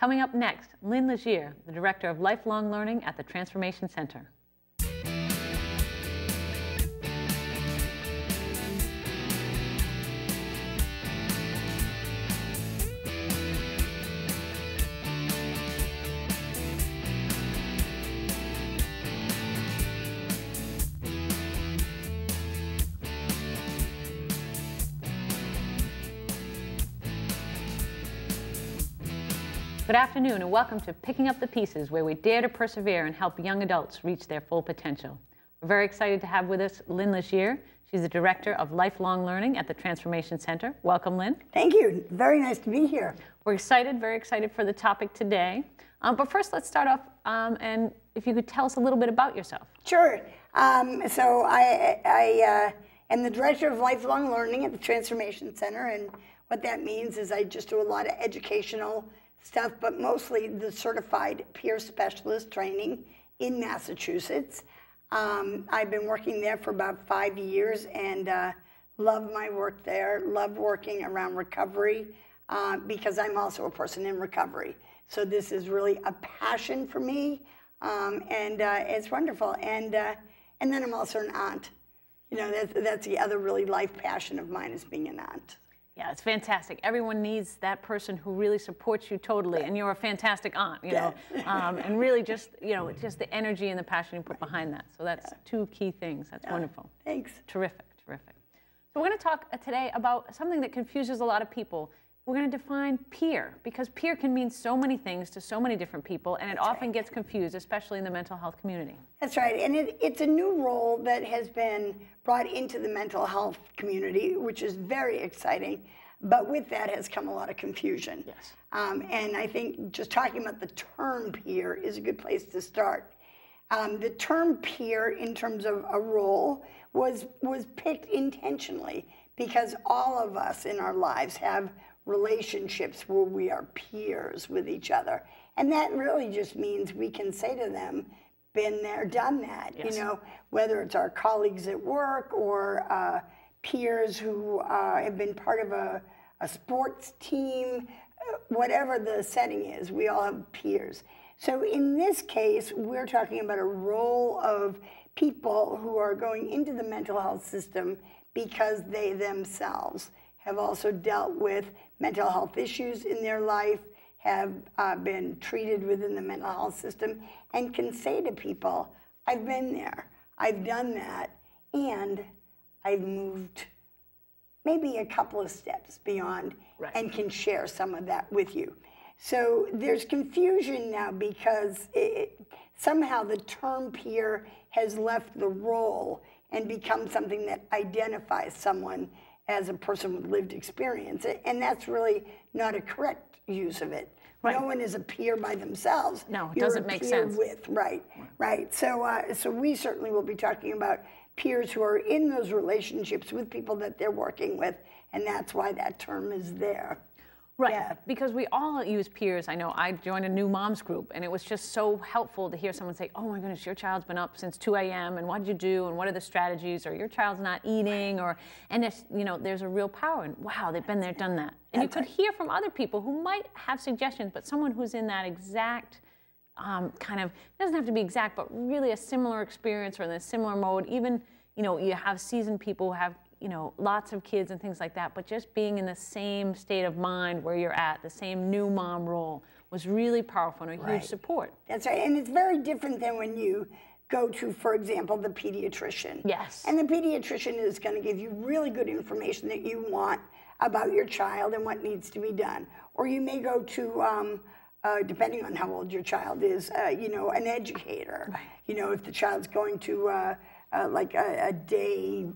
Coming up next, Lynn Legier, the Director of Lifelong Learning at the Transformation Center. Good afternoon and welcome to Picking Up the Pieces, where we dare to persevere and help young adults reach their full potential. We're very excited to have with us Lynn Legier. She's the Director of Lifelong Learning at the Transformation Center. Welcome, Lynn. Thank you. Very nice to be here. We're excited, very excited for the topic today. But first, let's start off, and if you could tell us a little bit about yourself. Sure. So I am the Director of Lifelong Learning at the Transformation Center, and what that means is I just do a lot of educational stuff, but mostly the certified peer specialist training in Massachusetts. I've been working there for about 5 years and love my work there, love working around recovery because I'm also a person in recovery. So this is really a passion for me and it's wonderful. And then I'm also an aunt. You know, that's the other really life passion of mine, is being an aunt. Yeah, it's fantastic. Everyone needs that person who really supports you totally, and you're a fantastic aunt, you know, and really just, you know, just the energy and the passion you put behind that. So that's two key things. That's wonderful. Thanks. Terrific, terrific. So we're going to talk today about something that confuses a lot of people. We're going to define peer, because peer can mean so many things to so many different people, and it often gets confused, especially in the mental health community. That's right, and it's a new role that has been brought into the mental health community, which is very exciting, but with that has come a lot of confusion. Yes. And I think just talking about the term peer is a good place to start. The term peer, in terms of a role, was picked intentionally because all of us in our lives have relationships where we are peers with each other. And that really just means we can say to them, been there, done that. Yes. You know, whether it's our colleagues at work or peers who have been part of a sports team, whatever the setting is, we all have peers. So in this case, we're talking about a role of people who are going into the mental health system because they themselves have also dealt with mental health issues in their life, have been treated within the mental health system, and can say to people, I've been there, I've done that, and I've moved maybe a couple of steps beyond, and can share some of that with you. So there's confusion now because somehow the term peer has left the role and become something that identifies someone as a person with lived experience, and that's really not a correct use of it. Right. No one is a peer by themselves. No, it doesn't make sense. Right. So we certainly will be talking about peers who are in those relationships with people that they're working with, and that's why that term is there. Right, yeah. Because we all use peers. I know I joined a new moms group, and it was just so helpful to hear someone say, oh my goodness, your child's been up since 2 a.m., and what did you do, and what are the strategies, or your child's not eating, or, and it's, you know, there's a real power in, wow, they've been there, done that. And you could hear from other people who might have suggestions, but someone who's in that exact kind of, doesn't have to be exact, but really a similar experience or in a similar mode. Even, you know, you have seasoned people who have, you know, lots of kids and things like that, but just being in the same state of mind where you're at, the same new mom role, was really powerful and a huge support. That's right, and it's very different than when you go to, for example, the pediatrician. Yes. And the pediatrician is going to give you really good information that you want about your child and what needs to be done. Or you may go to, depending on how old your child is, you know, an educator. Right. You know, if the child's going to like a day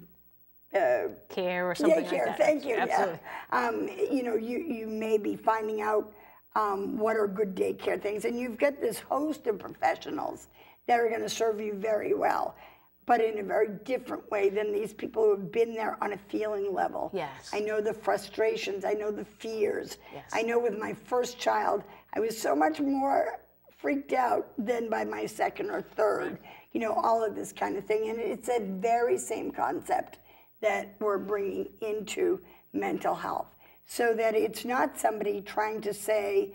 care or something like that. Thank you. Absolutely. Yeah. You know, you may be finding out what are good daycare things, and you've got this host of professionals that are going to serve you very well, but in a very different way than these people who have been there on a feeling level. Yes. I know the frustrations, I know the fears. Yes. I know with my first child, I was so much more freaked out than by my second or third, you know, all of this kind of thing. And it's that very same concept that we're bringing into mental health, so that it's not somebody trying to say,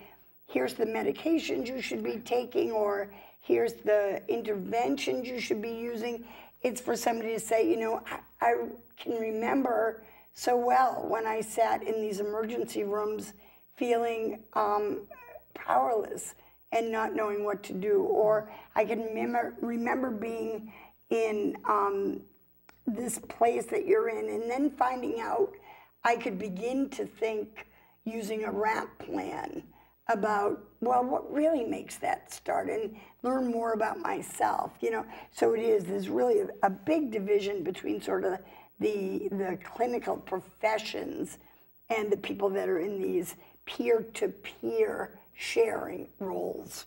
here's the medications you should be taking, or here's the interventions you should be using. It's for somebody to say, you know, I can remember so well when I sat in these emergency rooms feeling powerless and not knowing what to do. Or I can remember being in this place that you're in, and then finding out I could begin to think using a RAP plan about, well, what really makes that start, and learn more about myself, you know. So there's really a big division between sort of the clinical professions and the people that are in these peer-to-peer sharing roles.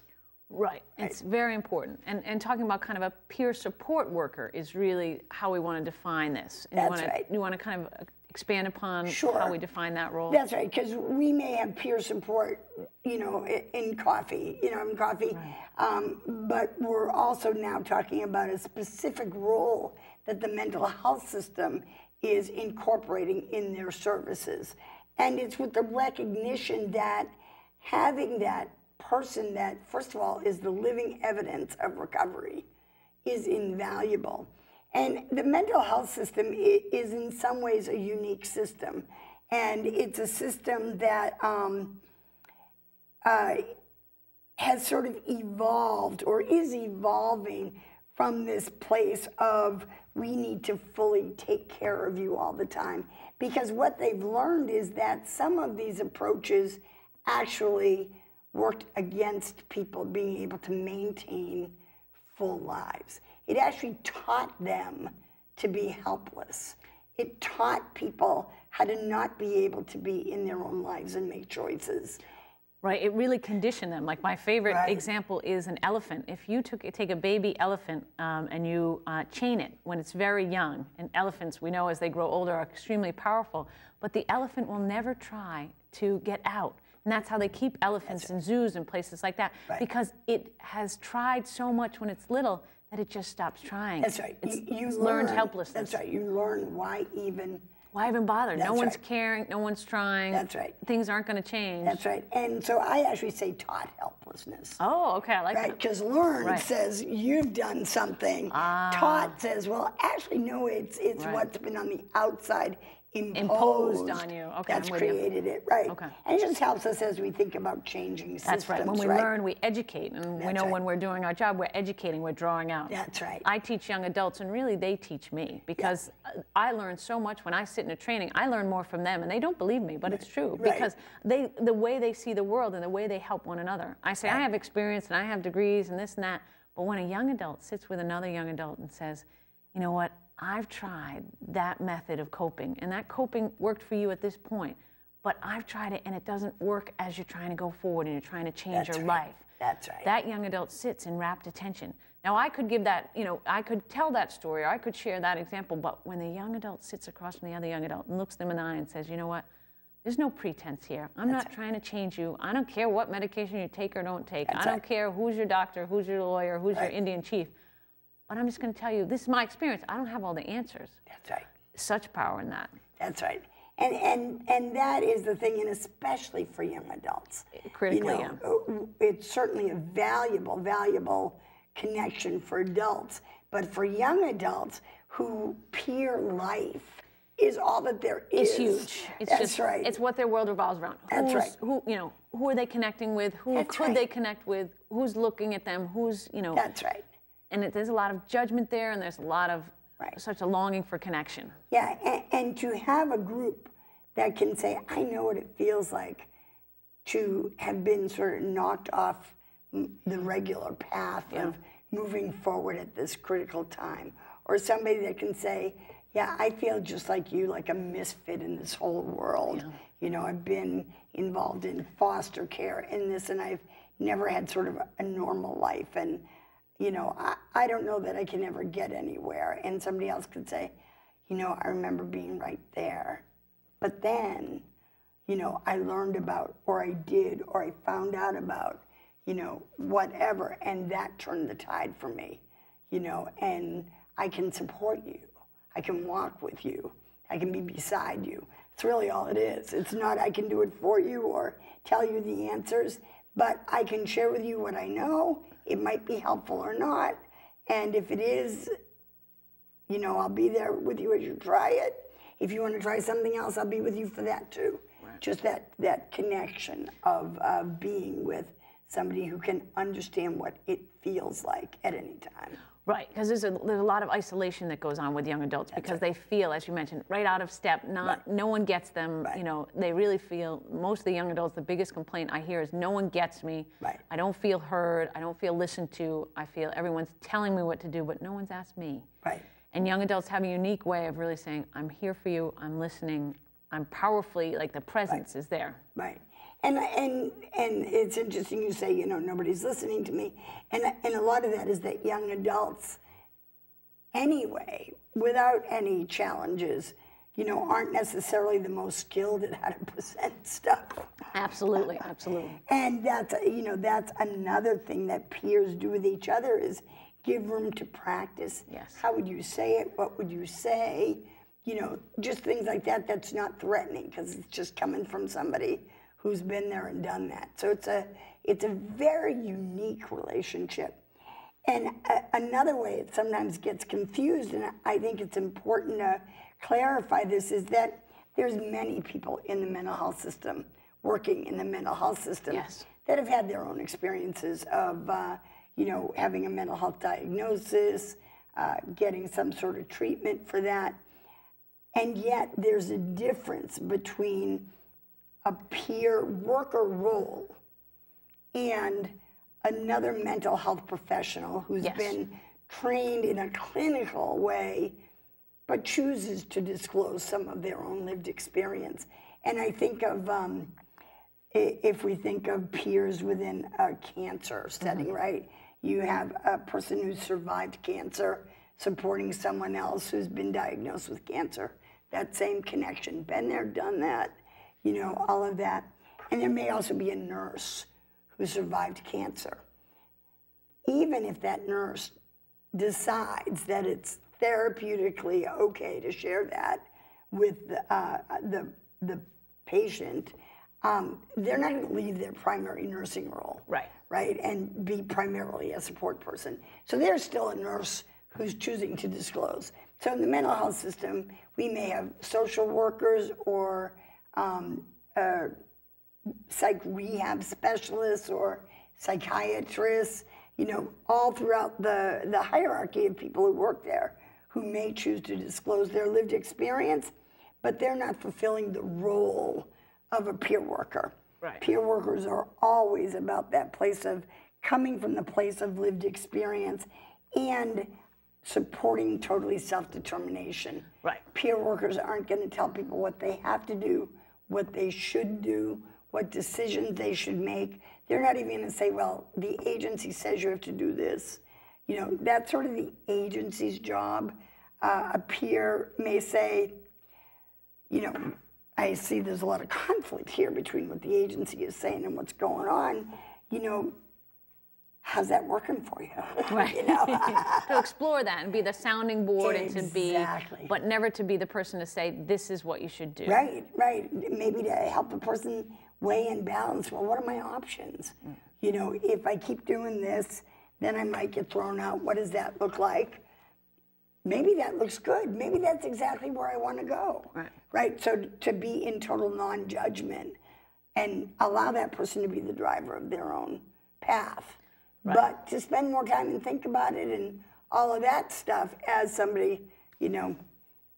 Right. It's very important. And talking about kind of a peer support worker is really how we want to define this. And That's right. You want to kind of expand upon Sure. how we define that role? That's right, because we may have peer support, you know, in coffee, right. But we're also now talking about a specific role that the mental health system is incorporating in their services. And it's with the recognition that having that person that, first of all, is the living evidence of recovery is invaluable. And the mental health system is in some ways a unique system. And it's a system that has sort of evolved, or is evolving, from this place of we need to fully take care of you all the time. Because what they've learned is that some of these approaches actually worked against people being able to maintain full lives. It actually taught them to be helpless. It taught people how to not be able to be in their own lives and make choices. Right, it really conditioned them. Like my favorite Right. example is an elephant. If you take a baby elephant and you chain it when it's very young, and elephants, we know as they grow older, are extremely powerful, but the elephant will never try to get out. And that's how they keep elephants in zoos and places like that, Right. because it has tried so much when it's little that it just stops trying. That's right. It's learned helplessness. That's right. You learn why even bother? No one's right. caring, no one's trying. That's right. Things aren't going to change. That's right. And so I actually say taught helplessness. Oh, okay, I like Right, that. because learn Right. says you've done something. Taught says, well, actually, no, it's Right. what's been on the outside Imposed on you. Okay, That's I'm with you. created it, right? Okay. And it just helps us as we think about changing systems. That's right. When we learn, we educate. And we That's know right. when we're doing our job, we're educating, we're drawing out. That's right. I teach young adults, and really they teach me, because I learn so much when I sit in a training. I learn more from them, and they don't believe me, but it's true. Right. Because the way they see the world and the way they help one another. I say, I have experience and I have degrees and this and that, but when a young adult sits with another young adult and says, you know what, I've tried that method of coping, and that coping worked for you at this point, but I've tried it and it doesn't work as you're trying to go forward and you're trying to change That's your right. life. That's right. That young adult sits in rapt attention. Now, I could give that, you know, I could tell that story, or I could share that example, but when the young adult sits across from the other young adult and looks them in the eye and says, you know what, there's no pretense here. I'm not trying to change you. I don't care what medication you take or don't take. I don't care who's your doctor, who's your lawyer, who's your Indian chief. But I'm just going to tell you, this is my experience. I don't have all the answers. That's right. Such power in that. That's right. And that is the thing, and especially for young adults. Critically, you know, it's certainly a valuable connection for adults, but for young adults who peer life is all that there is. It's huge. It's That's just, right. It's what their world revolves around. That's right. Who, you know, who are they connecting with? Who That's could right. they connect with? Who's looking at them? Who's, you know. That's right. And there's a lot of judgment there, and there's a lot of such a longing for connection. Yeah, and to have a group that can say, I know what it feels like to have been sort of knocked off the regular path of moving forward at this critical time. Or somebody that can say, yeah, I feel just like you, like a misfit in this whole world. Yeah. You know, I've been involved in foster care and this, and I've never had sort of a normal life. And, you know, I don't know that I can ever get anywhere. And somebody else could say, you know, I remember being right there. But then, you know, I learned about, or I did, or I found out about, you know, whatever, and that turned the tide for me, you know, and I can support you. I can walk with you. I can be beside you. It's really all it is. It's not I can do it for you or tell you the answers, but I can share with you what I know. It might be helpful or not. And if it is, you know, I'll be there with you as you try it. If you want to try something else, I'll be with you for that too. Right. Just that connection of being with somebody who can understand what it feels like at any time. Right, because there's a lot of isolation that goes on with young adults. That's because they feel, as you mentioned, right out of step. No one gets them. Right. You know, they really feel. Most of the young adults, the biggest complaint I hear is, no one gets me. Right. I don't feel heard. I don't feel listened to. I feel everyone's telling me what to do, but no one's asked me. Right. And young adults have a unique way of really saying, I'm here for you. I'm listening. I'm powerfully, like the presence is there. Right. And it's interesting you say, you know, nobody's listening to me. And a lot of that is that young adults, anyway, without any challenges, you know, aren't necessarily the most skilled at how to present stuff. Absolutely, absolutely. And that's, you know, that's another thing that peers do with each other is give room to practice. Yes. How would you say it? What would you say? You know, just things like that. That's not threatening because it's just coming from somebody who's been there and done that. So it's a very unique relationship. And another way it sometimes gets confused, and I think it's important to clarify this, is that there's many people in the mental health system, working in the mental health system, yes, that have had their own experiences of, you know, having a mental health diagnosis, getting some sort of treatment for that. And yet there's a difference between a peer worker role and another mental health professional who's yes, been trained in a clinical way but chooses to disclose some of their own lived experience. And I think of, if we think of peers within a cancer setting, right? You have a person who's survived cancer supporting someone else who's been diagnosed with cancer. That same connection, been there, done that. You know, all of that. And there may also be a nurse who survived cancer. Even if that nurse decides that it's therapeutically okay to share that with the patient, they're not going to leave their primary nursing role, right, and be primarily a support person. So there's still a nurse who's choosing to disclose. So in the mental health system, we may have social workers or psych rehab specialists or psychiatrists, you know, all throughout the hierarchy of people who work there who may choose to disclose their lived experience, but they're not fulfilling the role of a peer worker. Right. Peer workers are always about that place of coming from the place of lived experience and supporting totally self-determination. Right. Peer workers aren't going to tell people what they have to do, what they should do, what decisions they should make. They're not even going to say, well, the agency says you have to do this. You know, that's sort of the agency's job. A peer may say, you know, I see there's a lot of conflict here between what the agency is saying and what's going on. You know, how's that working for you? Right. You know? To explore that and be the sounding board Exactly. and to be, but never to be the person to say, this is what you should do. Right, right. Maybe to help a person weigh and balance, well, what are my options? You know, if I keep doing this, then I might get thrown out. What does that look like? Maybe that looks good. Maybe that's exactly where I want to go. Right. Right? So to be in total non-judgment and allow that person to be the driver of their own path. Right. But to spend more time and think about it and all of that stuff as somebody, you know,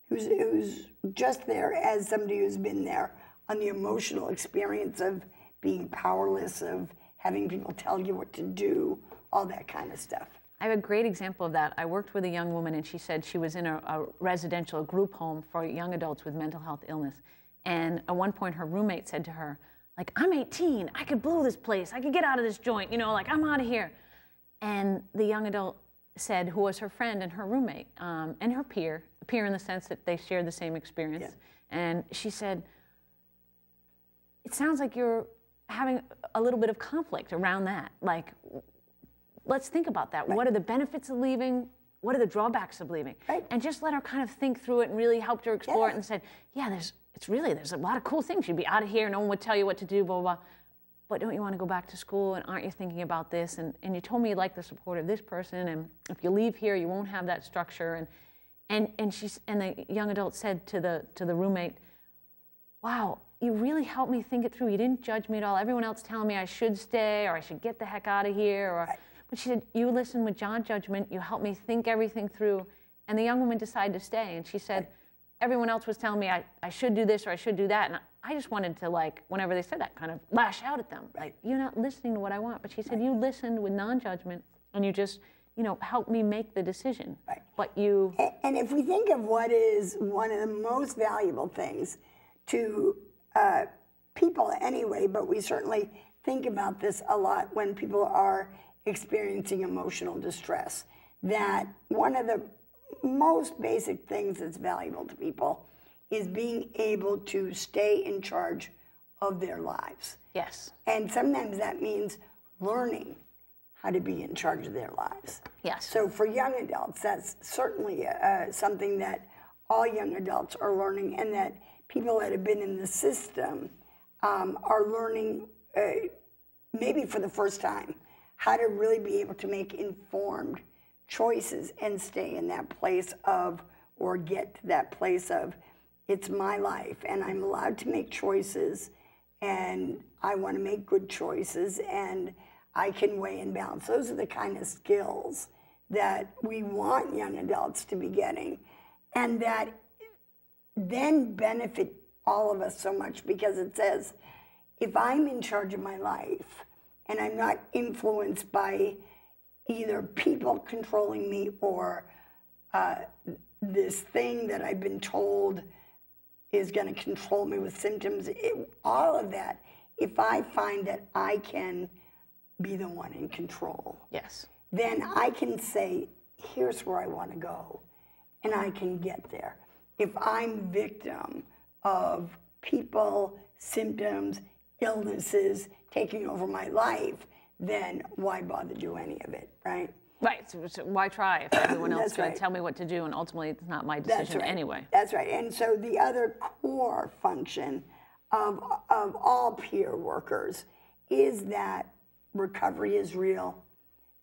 who's just there, as somebody who's been there on the emotional experience of being powerless, of having people tell you what to do, all that kind of stuff. I have a great example of that. I worked with a young woman, and she said she was in a residential group home for young adults with mental health illness. And at one point, her roommate said to her, like, I'm 18, I could blow this place, I could get out of this joint, you know, like, I'm out of here. And the young adult said, who was her friend and her roommate, and her peer in the sense that they shared the same experience. Yeah. And she said, it sounds like you're having a little bit of conflict around that. Like, let's think about that. Right. What are the benefits of leaving? What are the drawbacks of leaving? Right. And just let her kind of think through it and really helped her explore it and said, yeah, there's a lot of cool things. You'd be out of here, no one would tell you what to do, blah, blah, blah. but don't you want to go back to school, and aren't you thinking about this? And you told me you like the support of this person, and if you leave here, you won't have that structure. And the young adult said to the roommate, wow, you really helped me think it through. You didn't judge me at all. Everyone else telling me I should stay or I should get the heck out of here. But she said, you listened with non-judgment. You helped me think everything through. And the young woman decided to stay. And she said, everyone else was telling me I should do this or I should do that. And I just wanted to, like, whenever they said that, kind of lash out at them. Like, you're not listening to what I want. But she said, you listened with non-judgment, and you just, helped me make the decision. Right. But you... And if we think of what is one of the most valuable things to people anyway, but we certainly think about this a lot when people are experiencing emotional distress, that one of the most basic things that's valuable to people is being able to stay in charge of their lives. Yes. And sometimes that means learning how to be in charge of their lives. Yes. So for young adults, that's certainly something that all young adults are learning, and that people that have been in the system are learning, maybe for the first time, how to really be able to make informed choices and stay in that place of, or get to that place of, it's my life and I'm allowed to make choices, and I want to make good choices, and I can weigh and balance. Those are the kind of skills that we want young adults to be getting, and that then benefit all of us so much, because it says, if I'm in charge of my life and I'm not influenced by either people controlling me or this thing that I've been told is going to control me with symptoms, all of that, if I find that I can be the one in control, Yes. then I can say, here's where I want to go, and I can get there. If I'm victim of people, symptoms, illnesses taking over my life, then why bother do any of it, right? Right. So why try if everyone else That's could right. tell me what to do, and ultimately it's not my decision anyway. That's right. And so the other core function of all peer workers is that recovery is real,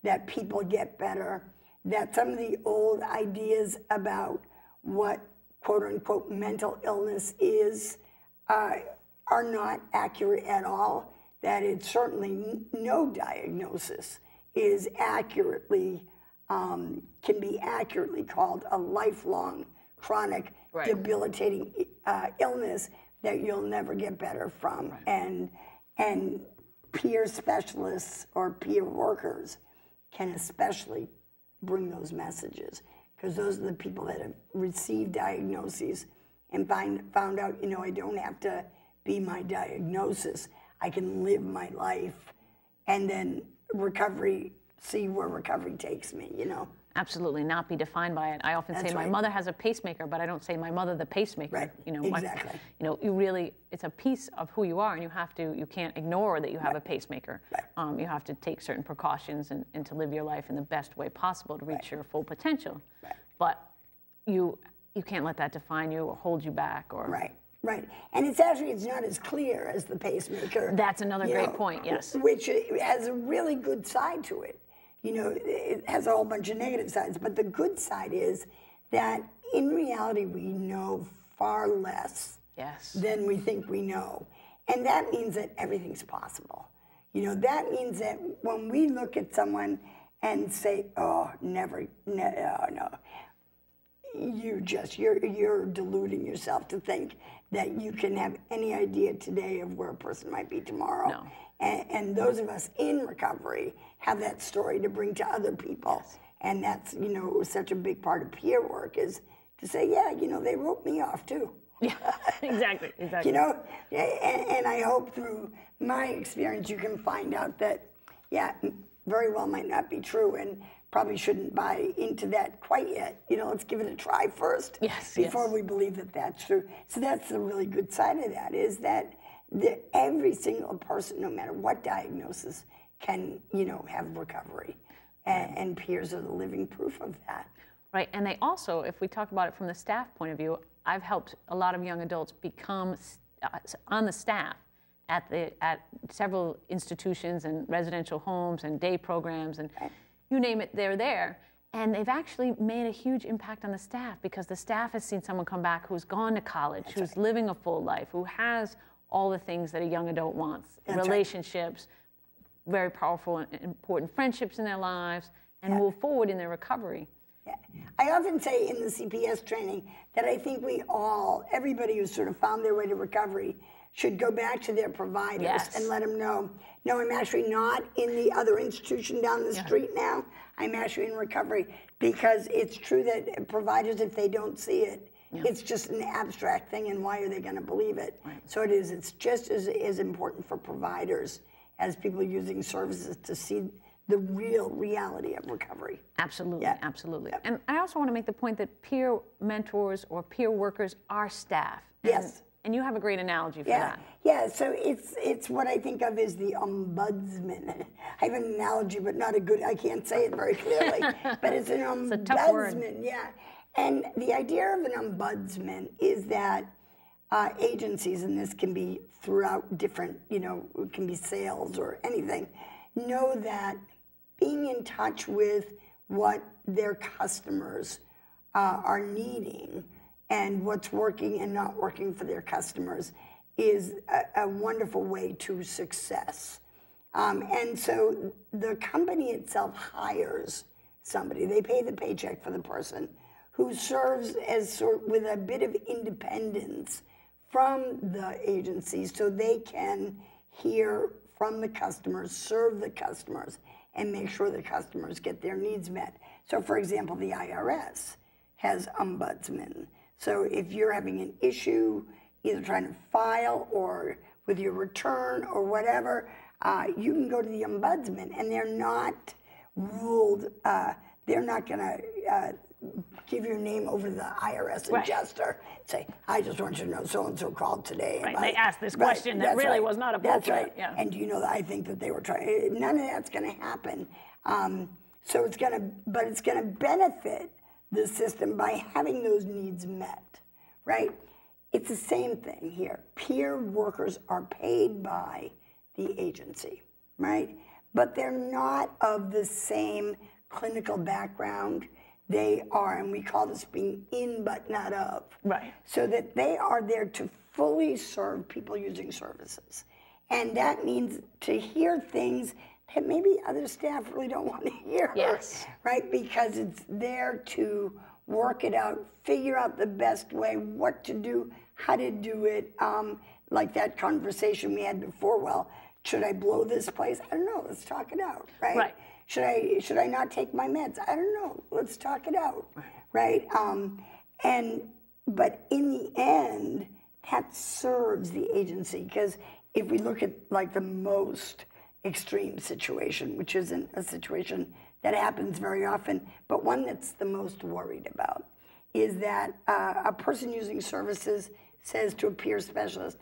that people get better, that some of the old ideas about what quote unquote mental illness is are not accurate at all, that it's certainly no diagnosis is accurately, can be accurately called a lifelong, chronic, debilitating illness that you'll never get better from. And peer specialists or peer workers can especially bring those messages, because those are the people that have received diagnoses and found out, I don't have to be my diagnosis. I can live my life, and then recovery, see where recovery takes me, Absolutely, not be defined by it. I often say my mother has a pacemaker, but I don't say my mother the pacemaker. Right. Exactly. You really, it's a piece of who you are, and you can't ignore that you have a pacemaker. Right. You have to take certain precautions and to live your life in the best way possible to reach your full potential. Right. But you can't let that define you or hold you back. Or Right. And it's not as clear as the pacemaker. That's another great point, yes. Which has a really good side to it. It has a whole bunch of negative sides, but the good side is that in reality we know far less than we think we know. And that means that everything's possible. That means that when we look at someone and say, oh, never, no. You're deluding yourself to think that you can have any idea today of where a person might be tomorrow. No. And those of us in recovery have that story to bring to other people. Yes. And that's, such a big part of peer work, is to say, they wrote me off too. Yeah, exactly. And I hope through my experience you can find out that, very well might not be true, and probably shouldn't buy into that quite yet. Let's give it a try first before we believe that that's true. So that's the really good side of that, is that every single person, no matter what diagnosis, can, have recovery. And peers are the living proof of that. Right, and they also, if we talk about it from the staff point of view, I've helped a lot of young adults become on the staff at several institutions and residential homes and day programs and you name it, they're there. And they've actually made a huge impact on the staff because the staff has seen someone come back who's gone to college, who's living a full life, who has all the things that a young adult wants, relationships, very powerful and important friendships in their lives, and move forward in their recovery. Yeah. I often say in the CPS training that I think everybody who's sort of found their way to recovery should go back to their providers and let them know, no, I'm actually not in the other institution down the street now. I'm actually in recovery, because it's true that providers, if they don't see it, it's just an abstract thing, and why are they going to believe it? So it's just as important for providers as people using services to see the real reality of recovery. Absolutely, absolutely. And I also want to make the point that peer mentors or peer workers are staff. And you have a great analogy for that. Yeah, so it's what I think of as the ombudsman. I have an analogy, but not a good, I can't say it very clearly, but it's an ombudsman. It's a tough word. And the idea of an ombudsman is that agencies, and this can be throughout different, it can be sales or anything, know that being in touch with what their customers are needing and what's working and not working for their customers is a wonderful way to success. And so the company itself hires somebody. They pay the paycheck for the person who serves as with a bit of independence from the agency, so they can hear from the customers, serve the customers, and make sure the customers get their needs met. So for example, the IRS has ombudsmen. So if you're having an issue, either trying to file or with your return or whatever, you can go to the ombudsman, and they're not ruled, they're not gonna give your name over to the IRS adjuster, say, I just want you to know so-and-so called today. They asked this question that really was not appropriate. That's right. And you know that I think that they were trying, none of that's gonna happen. So it's gonna benefit the system by having those needs met, right? It's the same thing here. Peer workers are paid by the agency, right? But they're not of the same clinical background. They are, and we call this being in but not of. Right. So that they are there to fully serve people using services. And that means to hear things that maybe other staff really don't want to hear. Yes. Right? Because it's there to work it out, figure out the best way, what to do, how to do it. Like that conversation we had before, well, should I blow this place? I don't know, let's talk it out, right? Right. Should I not take my meds? I don't know, let's talk it out, right? But in the end, that serves the agency, because if we look at like the most extreme situation, which isn't a situation that happens very often, but one that's the most worried about, is that a person using services says to a peer specialist,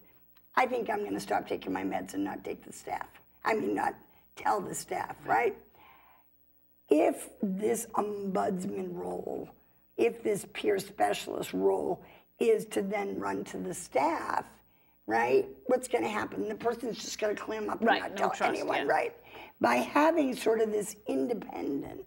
I think I'm gonna stop taking my meds and not take the staff. I mean, not tell the staff, right? If this ombudsman role, if this peer specialist role is to then run to the staff, right? What's gonna happen? The person's just gonna clam up and not tell anyone, right? By having sort of this independent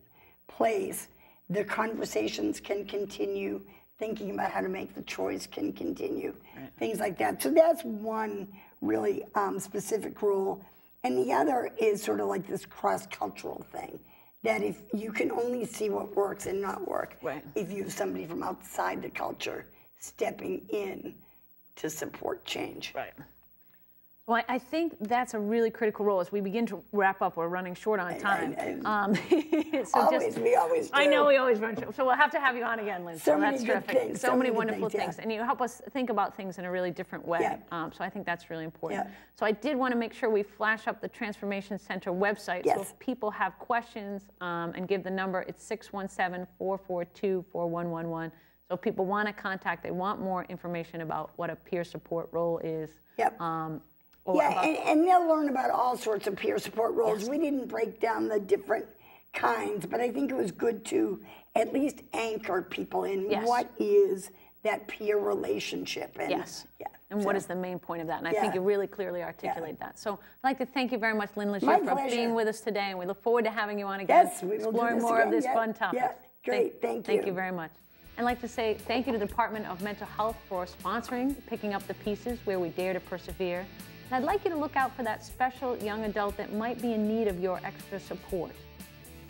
place, the conversations can continue, thinking about how to make the choice can continue, things like that. So that's one really specific rule. And the other is sort of like this cross-cultural thing, that if you can only see what works and not work, if you have somebody from outside the culture stepping in to support change. Right. Well, I think that's a really critical role. As we begin to wrap up, we're running short on time. We always do. I know we always run short. So we'll have to have you on again, Lynn. So many good things. So many wonderful things. And you help us think about things in a really different way. So I think that's really important. So I did want to make sure we flash up the Transformation Center website. So if people have questions and give the number, it's 617-442-4111. So if people want to contact, they want more information about what a peer support role is. And they'll learn about all sorts of peer support roles. We didn't break down the different kinds, but I think it was good to at least anchor people in what is that peer relationship. And, And what is the main point of that? And I think you really clearly articulate that. So I'd like to thank you very much, Lynn Lachey, for being with us today. And we look forward to having you on again, Yes, we will exploring do this more again. of this fun topic. Yeah, great. Thank you. Thank you very much. I'd like to say thank you to the Department of Mental Health for sponsoring Picking Up the Pieces, where we dare to persevere. And I'd like you to look out for that special young adult that might be in need of your extra support.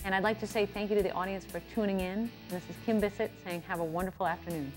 And I'd like to say thank you to the audience for tuning in. And this is Kim Bissett saying have a wonderful afternoon.